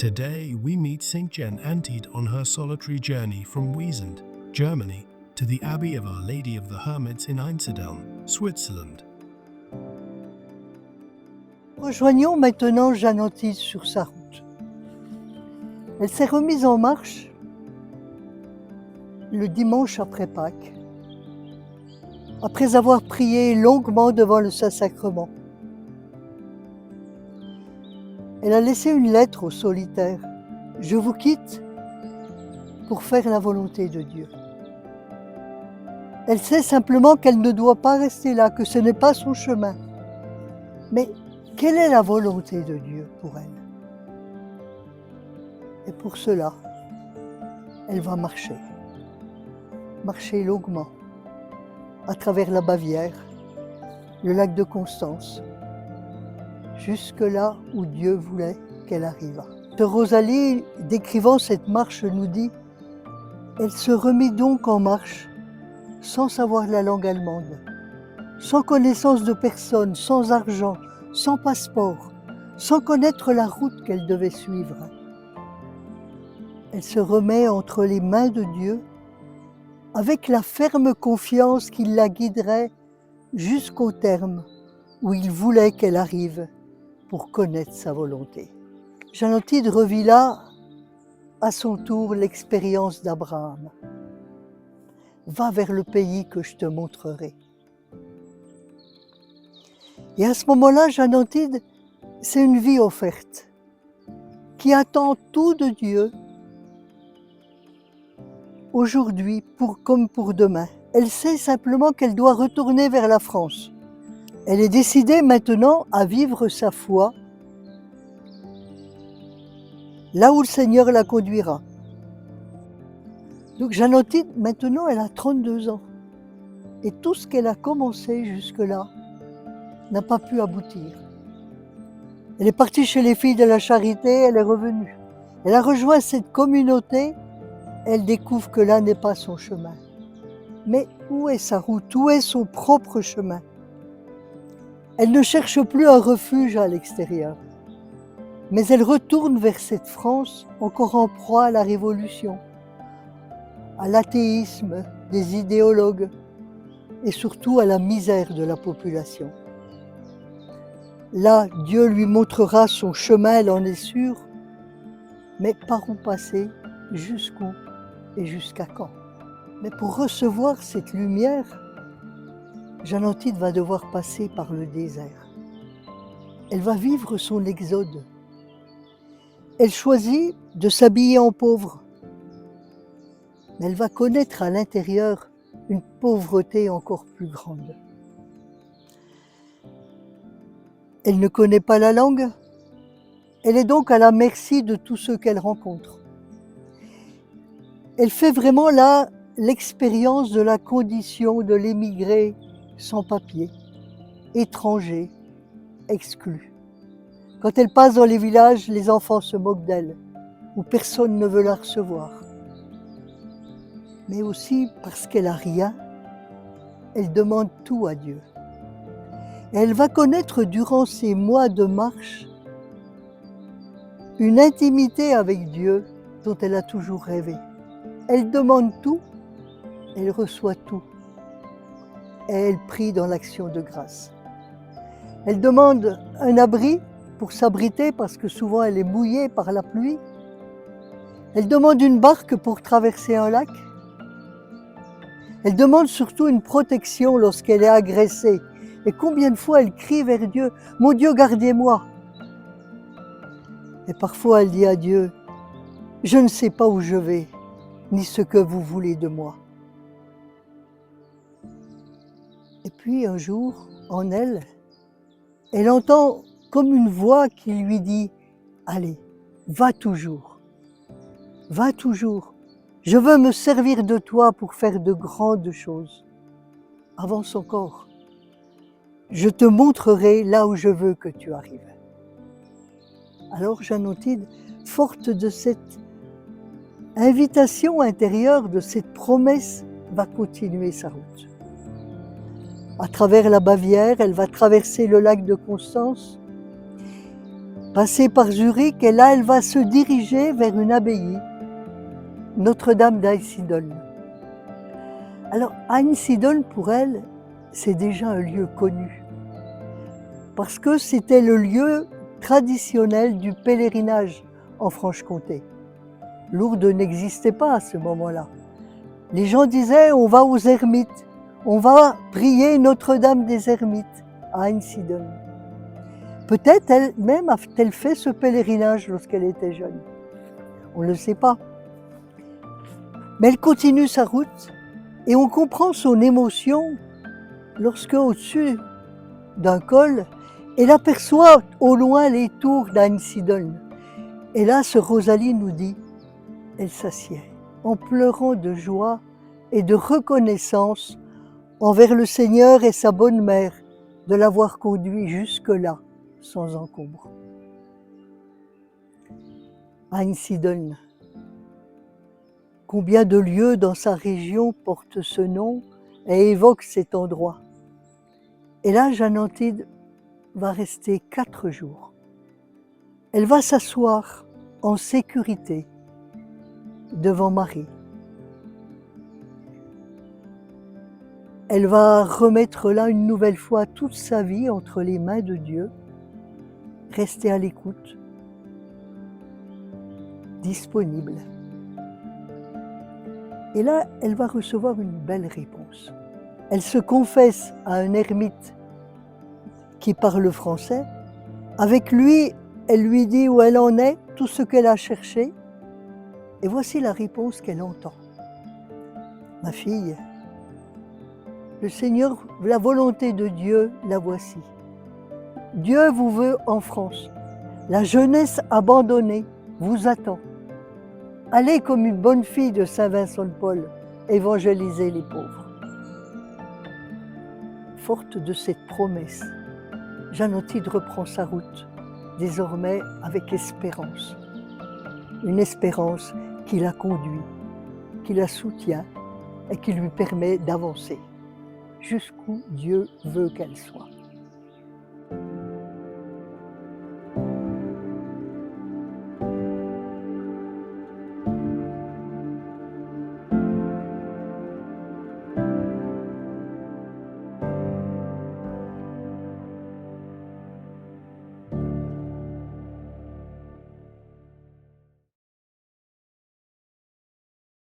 Today we meet St. Jen Antide on her solitary journey from Wiesent, Germany, to the Abbey of Our Lady of the Hermits in Einsiedeln, Switzerland. Rejoignons maintenant Jeanne Antide sur sa route. Elle s'est remise en marche le dimanche après Pâques, après avoir prié longuement devant le Saint-Sacrement. Elle a laissé une lettre au solitaire. « Je vous quitte pour faire la volonté de Dieu ». Elle sait simplement qu'elle ne doit pas rester là, que ce n'est pas son chemin. Mais quelle est la volonté de Dieu pour elle? Et pour cela, elle va marcher longuement, à travers la Bavière, le lac de Constance, jusque là où Dieu voulait qu'elle arrivât. Rosalie, décrivant cette marche, nous dit « Elle se remit donc en marche, sans savoir la langue allemande, sans connaissance de personne, sans argent, sans passeport, sans connaître la route qu'elle devait suivre. Elle se remet entre les mains de Dieu, avec la ferme confiance qu'il la guiderait jusqu'au terme où il voulait qu'elle arrive pour connaître sa volonté. » Jeanne Antide revit là, à son tour, l'expérience d'Abraham. « Va vers le pays que je te montrerai. » Et à ce moment-là, Jeanne Antide, c'est une vie offerte, qui attend tout de Dieu, aujourd'hui comme pour demain. Elle sait simplement qu'elle doit retourner vers la France. Elle est décidée maintenant à vivre sa foi là où le Seigneur la conduira. Donc Jeanne Antide, maintenant, elle a 32 ans. Et tout ce qu'elle a commencé jusque-là n'a pas pu aboutir. Elle est partie chez les filles de la charité, elle est revenue. Elle a rejoint cette communauté, elle découvre que là n'est pas son chemin. Mais où est sa route? Où est son propre chemin? Elle ne cherche plus un refuge à l'extérieur, mais elle retourne vers cette France encore en proie à la révolution, à l'athéisme des idéologues et surtout à la misère de la population. Là, Dieu lui montrera son chemin, elle en est sûre, mais par où passer, jusqu'où et jusqu'à quand? Mais pour recevoir cette lumière, Jeanne Antide va devoir passer par le désert. Elle va vivre son exode. Elle choisit de s'habiller en pauvre, mais elle va connaître à l'intérieur une pauvreté encore plus grande. Elle ne connaît pas la langue, elle est donc à la merci de tous ceux qu'elle rencontre. Elle fait vraiment là l'expérience de la condition de l'émigré sans papier, étranger, exclu. Quand elle passe dans les villages, les enfants se moquent d'elle, où personne ne veut la recevoir. Mais aussi parce qu'elle n'a rien, elle demande tout à Dieu. Et elle va connaître durant ces mois de marche une intimité avec Dieu dont elle a toujours rêvé. Elle demande tout, elle reçoit tout. Et elle prie dans l'action de grâce. Elle demande un abri pour s'abriter parce que souvent elle est mouillée par la pluie. Elle demande une barque pour traverser un lac. Elle demande surtout une protection lorsqu'elle est agressée. Et combien de fois elle crie vers Dieu, « Mon Dieu, gardez-moi » Et parfois elle dit à Dieu, « Je ne sais pas où je vais, ni ce que vous voulez de moi. » Et puis un jour, en elle, elle entend comme une voix qui lui dit « Allez, va toujours, je veux me servir de toi pour faire de grandes choses. Avance encore, je te montrerai là où je veux que tu arrives. » Alors Jeanne Antide, forte de cette invitation intérieure, de cette promesse, va continuer sa route. À travers la Bavière, elle va traverser le lac de Constance passer par Zurich, et là, elle va se diriger vers une abbaye, Notre-Dame d'Einsiedeln. Alors, Einsiedeln, pour elle, c'est déjà un lieu connu, parce que c'était le lieu traditionnel du pèlerinage en Franche-Comté. Lourdes n'existait pas à ce moment-là. Les gens disaient, on va aux ermites, on va prier Notre-Dame des Ermites à Einsiedeln. Peut-être elle-même a-t-elle fait ce pèlerinage lorsqu'elle était jeune. On ne le sait pas. Mais elle continue sa route et on comprend son émotion lorsque, au-dessus d'un col, elle aperçoit au loin les tours d'Einsiedeln. Et là, ce Rosalie nous dit, elle s'assied en pleurant de joie et de reconnaissance envers le Seigneur et sa bonne mère de l'avoir conduit jusque-là sans encombre. Einsiedeln. Combien de lieux dans sa région portent ce nom et évoquent cet endroit. Et là, Jeanne Antide va rester 4 jours. Elle va s'asseoir en sécurité devant Marie. Elle va remettre là une nouvelle fois toute sa vie entre les mains de Dieu, rester à l'écoute, disponible. Et là, elle va recevoir une belle réponse. Elle se confesse à un ermite qui parle français. Avec lui, elle lui dit où elle en est, tout ce qu'elle a cherché. Et voici la réponse qu'elle entend. Ma fille, le Seigneur, la volonté de Dieu, la voici. Dieu vous veut en France. La jeunesse abandonnée vous attend. Allez comme une bonne fille de Saint-Vincent de Paul, évangéliser les pauvres. Forte de cette promesse, Jeanne Antide reprend sa route, désormais avec espérance. Une espérance qui la conduit, qui la soutient et qui lui permet d'avancer jusqu'où Dieu veut qu'elle soit.